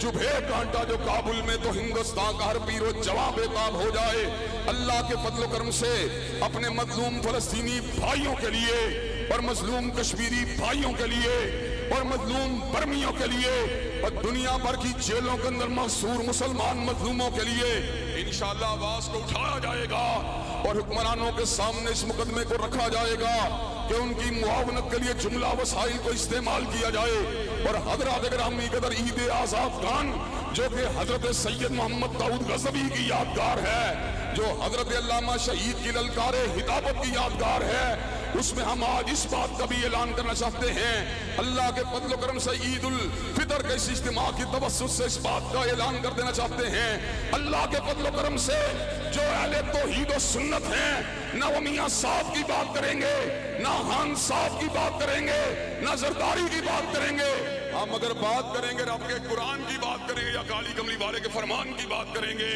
चुभे कांटा जो काबुल में तो हिंदुस्तान का हर पीरो जवां बेताब हो जाए। अल्लाह के फजल करम से अपने मजलूम फलस्तीनी भाइयों के लिए और मजलूम कश्मीरी भाइयों के लिए और मजलूम बर्मियों के लिए और दुनिया भर की जेलों के अंदर महसूर मुसलमान मजलूमों के लिए इंशाअल्लाह आवाज को उठाया जाएगा और हुक्मरानों के सामने इस मुकदमे को रखा जाएगा कि उनकी मुआवनत के लिए जुमला वसाइल को इस्तेमाल किया जाए। और हजरत ग्रामी कदर ईद आज़ाद खान जो कि हजरत सैयद मोहम्मद दाऊद गज़वी की यादगार है, जो हजरत अल्लामा शहीद की ललकारे हिदायत की यादगार है, उसमें हम आज इस बात का भी ऐलान करना चाहते हैं। अल्लाह के फजल करम से ईद उल फितर के इस इज्तिमा की तवस्सुत से इस बात का ऐलान कर देना चाहते हैं। अल्लाह के फजल करम से जो अहले तौहीद और सुन्नत हैं, ना वो मियां साहब की बात करेंगे, ना खान साहब की बात करेंगे, ना जरदारी की बात करेंगे। हम अगर बात करेंगे रब के कुरान की बात करेंगे या काली कमली वाले के फरमान की बात करेंगे।